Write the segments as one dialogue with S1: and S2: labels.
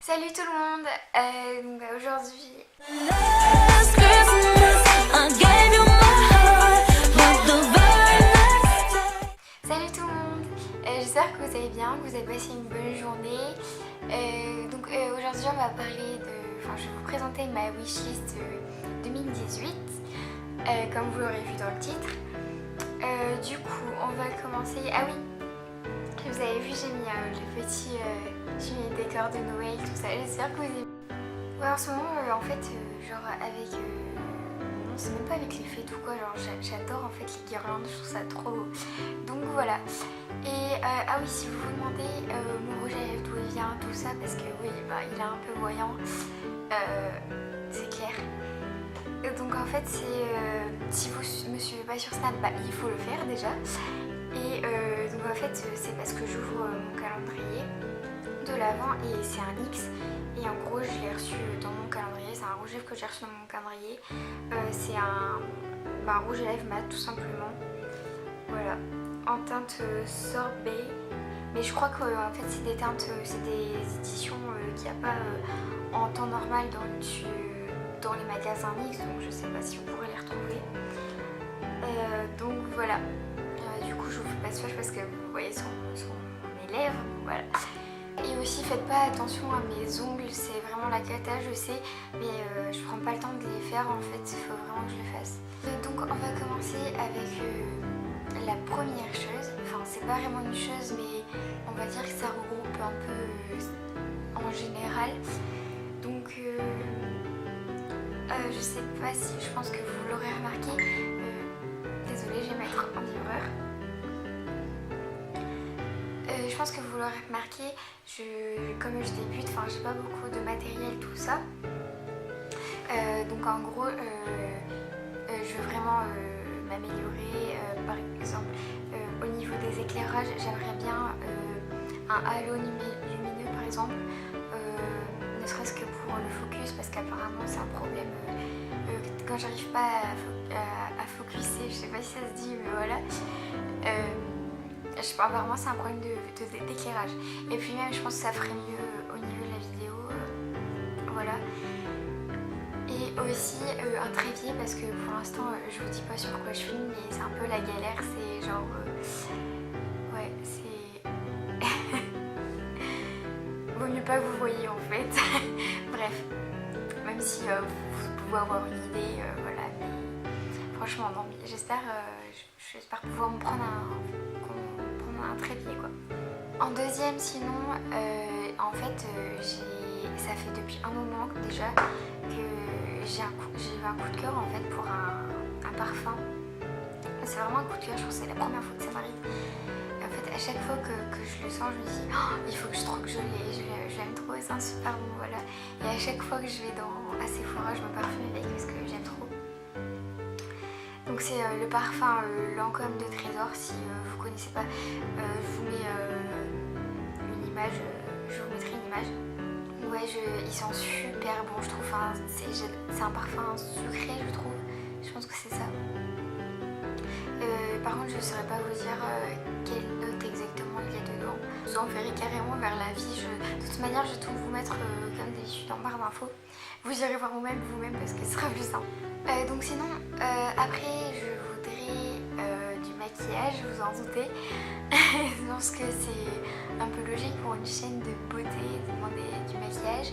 S1: Salut tout le monde, aujourd'hui... Salut tout le monde, j'espère que vous allez bien, que vous avez passé une bonne journée. Aujourd'hui on va parler de... Enfin, je vais vous présenter ma wishlist 2018, comme vous l'aurez vu dans le titre. Du coup, on va commencer... Ah oui, vous avez vu, j'ai mis le petit décor de Noël, tout ça, j'espère que vous aimez. Ouais, en ce moment, en fait, genre avec... non, c'est même pas avec les fêtes ou quoi, genre j'adore en fait les guirlandes, je trouve ça trop beau. Donc voilà. Et ah oui, si vous vous demandez mon rouge à lèvres d'où il vient, tout ça, parce que oui, bah, il est un peu voyant, c'est clair. Donc en fait, si vous me suivez pas sur Snap, bah, il faut le faire déjà. Et donc en fait, c'est parce que j'ouvre mon calendrier de l'Avent et c'est un X. Et en gros, je l'ai reçu dans mon calendrier. C'est un rouge à lèvres que j'ai reçu dans mon calendrier. C'est un rouge à lèvres mat, tout simplement. Voilà, en teinte sorbet. Mais je crois que en fait, c'est des teintes, c'est des éditions qu'il n'y a pas en temps normal dans les magasins X. Donc je sais pas si vous pourrez les retrouver. Donc voilà. Du coup, je vous fais pas de swatch parce que vous voyez sur mes lèvres. Voilà. Et aussi, faites pas attention à mes ongles, c'est vraiment la cata, je sais, mais je prends pas le temps de les faire en fait, il faut vraiment que je le fasse. Donc on va commencer avec la première chose, enfin c'est pas vraiment une chose, mais on va dire que ça regroupe un peu en général. Donc je sais pas si, je pense que vous l'aurez remarqué, désolée, je vais mettre en vibreur. Je pense que vous l'aurez remarqué, comme je débute, enfin j'ai pas beaucoup de matériel, tout ça. Donc en gros, je veux vraiment m'améliorer. Par exemple, au niveau des éclairages, j'aimerais bien un halo lumineux par exemple, ne serait-ce que pour le focus, parce qu'apparemment c'est un problème quand j'arrive pas à focuser, je sais pas si ça se dit, mais voilà. Apparemment c'est un problème d'éclairage. Et puis même je pense que ça ferait mieux au niveau de la vidéo. Voilà. Et aussi un trépied parce que pour l'instant je vous dis pas sur quoi je filme, mais c'est un peu la galère. C'est genre... ouais, c'est... Vaut mieux pas que vous voyez en fait. Bref. Même si vous pouvez avoir une idée, voilà. Mais franchement non, mais j'espère pouvoir me prendre un trépied quoi. En deuxième sinon, en fait ça fait depuis un moment déjà que j'ai eu un coup de cœur en fait pour un parfum. C'est vraiment un coup de cœur, je trouve que c'est la première fois que ça m'arrive. En fait à chaque fois que je le sens je me dis oh, il faut que je l'ai, je l'aime trop, c'est un super bon, voilà. Et à chaque fois que je vais à Sephora je me parfume avec parce que j'aime trop. Donc c'est le parfum Lancôme de Trésor, si vous connaissez pas, je vous mets une image, je vous mettrai une image. Ouais, il sent super bon je trouve, enfin, c'est un parfum sucré je trouve, je pense que c'est ça. Par contre je ne saurais pas vous dire quelle note exactement il y a dedans. Vous en verrez carrément vers l'avis, de toute manière je vais tout vous mettre comme d'habitude en barre d'infos. Vous irez voir vous-même parce que ce sera plus simple. Donc sinon, après je voudrais du maquillage, vous en doutez. Je pense que c'est un peu logique pour une chaîne de beauté de demander du maquillage.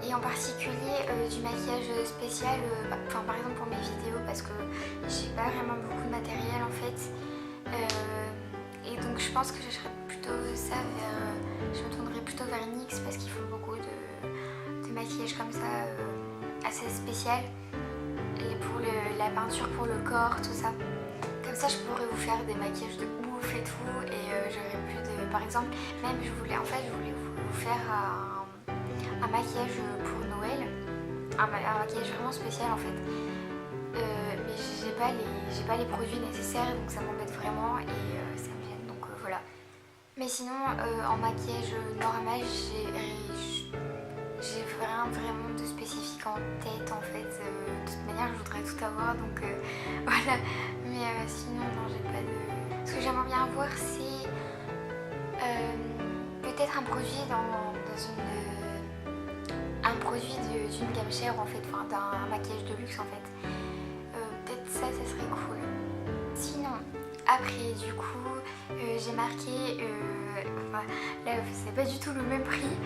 S1: Et en particulier du maquillage spécial, par exemple pour mes vidéos, parce que j'ai pas vraiment beaucoup de matériel en fait. Et donc je pense que je serais plutôt ça je me tournerais plutôt vers NYX parce qu'ils font beaucoup de maquillage comme ça, assez spécial. Et pour la peinture pour le corps, tout ça. Comme ça je pourrais vous faire des maquillages de ouf et tout, et j'aurais plus de... Par exemple, même je voulais vous faire un maquillage pour Noël, un maquillage vraiment spécial en fait. Mais j'ai pas les produits nécessaires, donc ça m'embête vraiment et ça me gêne, donc voilà. Mais sinon en maquillage normal j'ai vraiment de spécifique en tête en fait. De toute manière je voudrais tout avoir, donc voilà. Mais sinon non, j'ai pas de... Ce que j'aimerais bien avoir c'est peut-être un produit dans une un produit d'une gamme chère en fait, enfin d'un maquillage de luxe en fait. Peut-être ça serait cool. Sinon, après du coup, j'ai marqué, enfin là c'est pas du tout le même prix,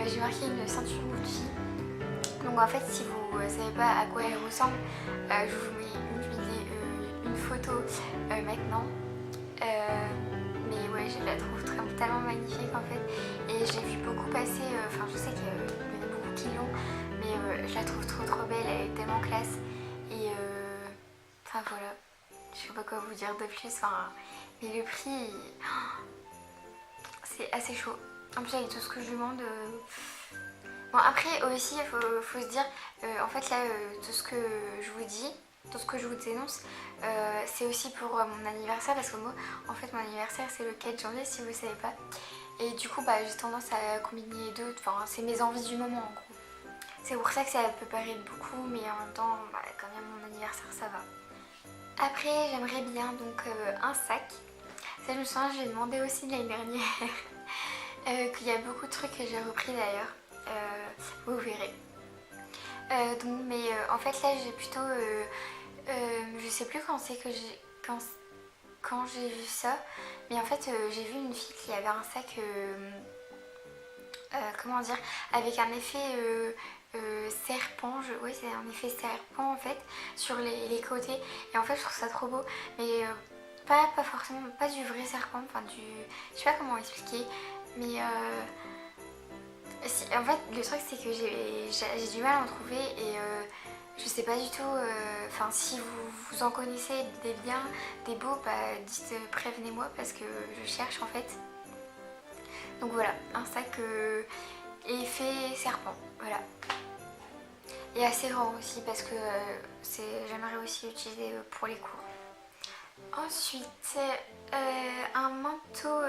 S1: j'ai marqué une ceinture Gucci. Donc en fait si vous savez pas à quoi elle ressemble, je vous mets une photo maintenant. Mais ouais, je la trouve tellement magnifique en fait. Et j'ai vu beaucoup passer, enfin je sais qu'il y en a beaucoup qui l'ont, mais je la trouve trop belle, elle est tellement classe. Et enfin voilà, je sais pas quoi vous dire de plus, enfin, mais le prix, c'est assez chaud. En plus avec tout ce que je demande... Bon après aussi il faut se dire, en fait là tout ce que je vous dis, tout ce que je vous dénonce, c'est aussi pour mon anniversaire parce que moi en fait mon anniversaire c'est le 4 janvier si vous savez pas. Et du coup j'ai tendance à combiner les deux, enfin c'est mes envies du moment en gros. C'est pour ça que ça peut paraître beaucoup mais en même temps quand même mon anniversaire ça va. Après j'aimerais bien donc un sac. Ça je me souviens j'ai demandé aussi l'année dernière qu'il y a beaucoup de trucs que j'ai repris d'ailleurs. Vous verrez. Donc, mais en fait là j'ai plutôt je sais plus quand c'est que quand j'ai vu ça, mais en fait j'ai vu une fille qui avait un sac comment dire, avec un effet serpent, oui c'est un effet serpent en fait sur les côtés, et en fait je trouve ça trop beau, mais pas forcément, pas du vrai serpent, enfin du, je sais pas comment expliquer, mais en fait le truc c'est que j'ai du mal à en trouver et je sais pas du tout, enfin si vous en connaissez des biens, des beaux, dites prévenez-moi parce que je cherche en fait. Donc voilà, un sac effet serpent, voilà. Et assez grand aussi parce que j'aimerais aussi l'utiliser pour les cours. Ensuite, un manteau,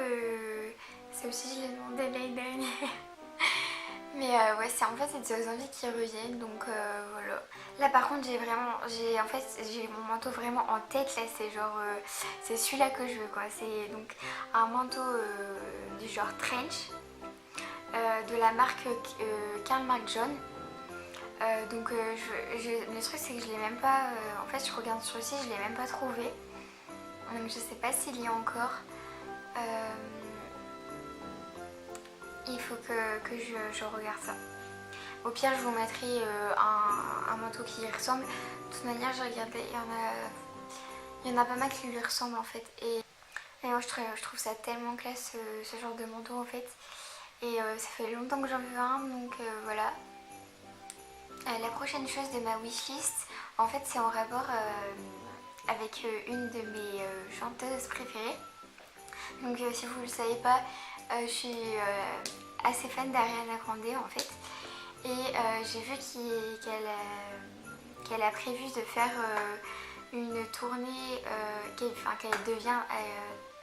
S1: ça aussi je l'ai demandé l'année dernière. Mais ouais, c'est en fait c'est des envies qui reviennent, donc voilà. Là par contre j'ai mon manteau vraiment en tête là, c'est genre c'est celui-là que je veux quoi. C'est donc un manteau du genre trench de la marque Karl Marc John. Donc le truc c'est que je l'ai même pas, en fait je regarde sur le site, je l'ai même pas trouvé. Donc je sais pas s'il y a encore. Il faut que je regarde ça. Au pire, je vous mettrai un manteau qui y ressemble. De toute manière, j'ai regardé, il y en a pas mal qui lui ressemblent en fait. Et moi, je trouve ça tellement classe ce genre de manteau en fait. Et ça fait longtemps que j'en veux un, donc voilà. La prochaine chose de ma wishlist, en fait, c'est en rapport avec une de mes chanteuses préférées. Donc si vous ne le savez pas, je suis assez fan d'Ariana Grande en fait. Et j'ai vu qu'elle a prévu de faire une tournée,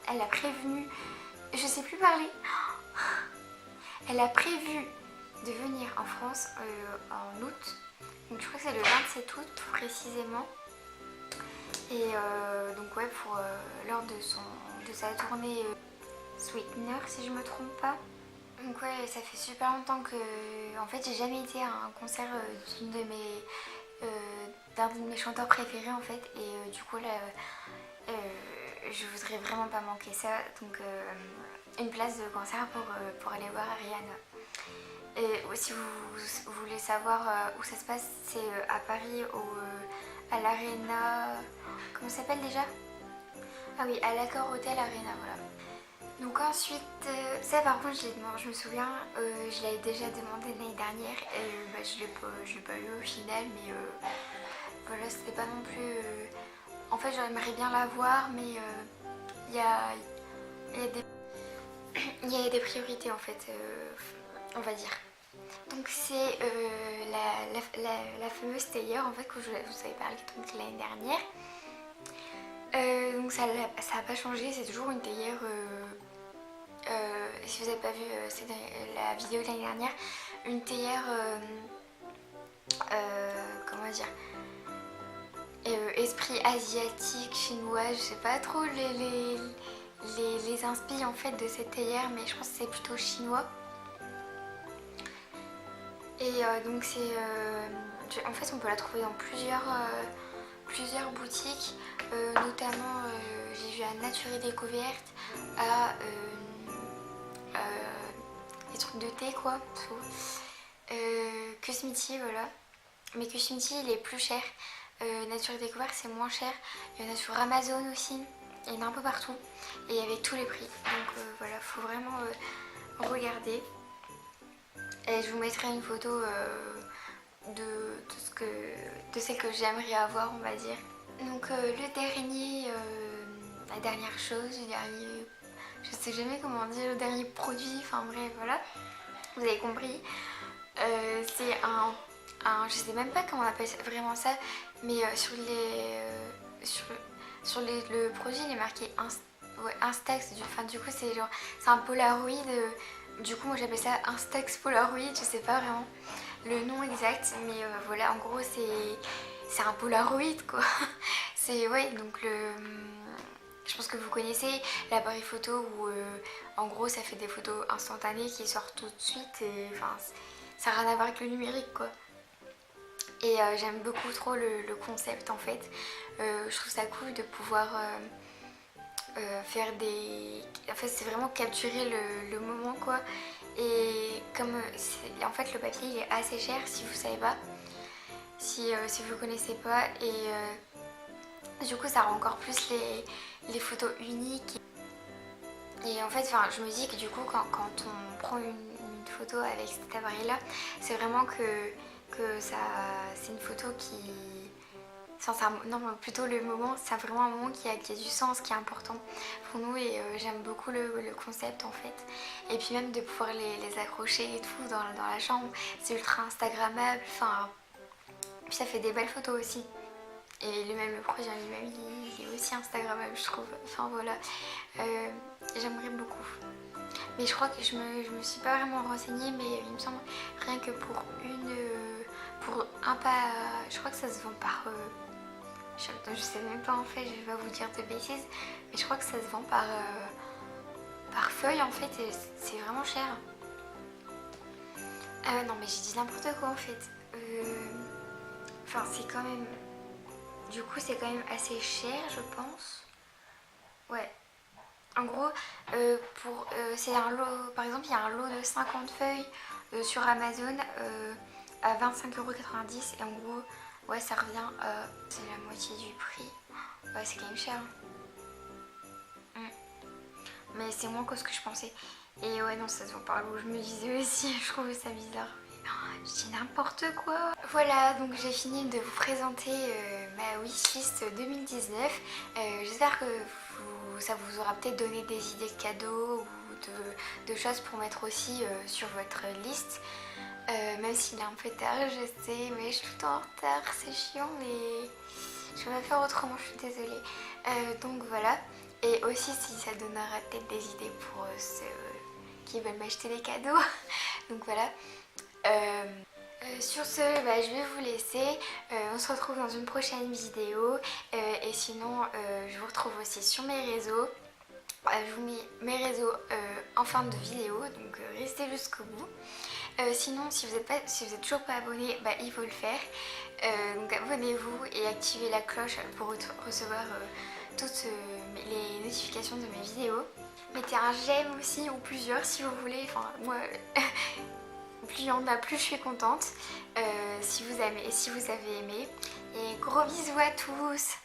S1: elle a prévenu, je sais plus parler, elle a prévu de venir en France en août, donc je crois que c'est le 27 août précisément. Et donc ouais, pour lors de sa tournée Sweetener si je me trompe pas. Donc ouais, ça fait super longtemps que en fait j'ai jamais été à un concert d'un de mes chanteurs préférés en fait, et du coup là je voudrais vraiment pas manquer ça, donc une place de concert pour aller voir Ariana. Et si vous voulez savoir où ça se passe, c'est à Paris à l'Arena, comment ça s'appelle déjà? Ah oui, à l'Accor Hotel Arena, voilà. Donc ensuite, ça par contre je me souviens, je l'avais déjà demandé l'année dernière et je l'ai pas eu au final, mais voilà, c'était pas non plus... en fait j'aimerais bien l'avoir, mais il y a des priorités en fait, on va dire. Donc c'est la fameuse théière en fait que je vous avais parlé l'année dernière. Donc ça n'a pas changé, c'est toujours une théière... si vous n'avez pas vu la vidéo de l'année dernière, une théière, comment dire, esprit asiatique, chinois, je sais pas trop les inspi en fait de cette théière, mais je pense que c'est plutôt chinois. Et Et donc en fait on peut la trouver dans plusieurs boutiques, notamment j'ai vu à Nature et Découverte, à des trucs de thé quoi, Cosmiti, voilà. Mais Cosmiti il est plus cher, Nature et Découverte c'est moins cher, il y en a sur Amazon aussi, il y en a un peu partout et avec tous les prix, donc voilà, faut vraiment regarder. Et je vous mettrai une photo de celle que j'aimerais avoir, on va dire. Donc la dernière chose, je sais jamais comment dire, le dernier produit, enfin bref, voilà, vous avez compris. C'est je sais même pas comment on appelle vraiment ça, mais le produit il est marqué Instax, du coup c'est genre, c'est un Polaroid, du coup moi j'appelle ça Instax Polaroid, je sais pas vraiment le nom exact, mais voilà, en gros c'est un Polaroid quoi. C'est, ouais, donc je pense que vous connaissez l'appareil photo où en gros ça fait des photos instantanées qui sortent tout de suite, et enfin ça n'a rien à voir avec le numérique quoi. Et j'aime beaucoup trop le concept en fait. Je trouve ça cool de pouvoir faire des... En fait c'est vraiment capturer le moment quoi. Et comme en fait le papier il est assez cher si vous savez pas, si vous connaissez pas, et du coup ça rend encore plus les photos uniques. Et en fait je me dis que du coup quand on prend une photo avec cet appareil là, c'est vraiment que c'est une photo qui... Enfin, non, plutôt le moment, c'est vraiment un moment qui a du sens, qui est important pour nous, et j'aime beaucoup le concept en fait. Et puis même de pouvoir les accrocher et tout dans la chambre, c'est ultra instagrammable, enfin, puis ça fait des belles photos aussi. Et le projet en lui-même, il est aussi instagrammable je trouve, enfin voilà, j'aimerais beaucoup. Mais je crois que je me suis pas vraiment renseignée, mais il me semble rien que pour un pas, je crois que ça se vend par... je sais même pas en fait, je vais pas vous dire de bêtises, mais je crois que ça se vend par feuille en fait, et c'est vraiment cher. Non mais j'ai dit n'importe quoi en fait. Enfin c'est quand même... Du coup c'est quand même assez cher je pense. Ouais. En gros, c'est un lot, par exemple il y a un lot de 50 feuilles sur Amazon à 25,90 € et en gros, ouais ça revient, c'est la moitié du prix. Ouais c'est quand même cher. Mais c'est moins que ce que je pensais. Et ouais non ça se vend par lot, je me disais aussi, je trouvais ça bizarre. Je dis n'importe quoi. Voilà, donc j'ai fini de vous présenter ma wishlist 2019. J'espère que ça vous aura peut-être donné des idées de cadeaux ou de choses pour mettre aussi sur votre liste. Même s'il est un peu tard, je sais, mais je suis tout le temps en retard, c'est chiant, mais je vais pas faire autrement, je suis désolée. Donc voilà, et aussi si ça donnera peut-être des idées pour ceux qui veulent m'acheter des cadeaux. Donc voilà. Sur ce, je vais vous laisser. On se retrouve dans une prochaine vidéo. Et sinon, je vous retrouve aussi sur mes réseaux. Je vous mets mes réseaux en fin de vidéo, donc restez jusqu'au bout. Sinon, si vous êtes toujours pas abonné, il faut le faire. Donc abonnez-vous et activez la cloche pour recevoir toutes les notifications de mes vidéos. Mettez un j'aime aussi, ou plusieurs si vous voulez. Enfin, moi, plus il y en a, plus je suis contente. Si vous avez aimé. Et gros bisous à tous!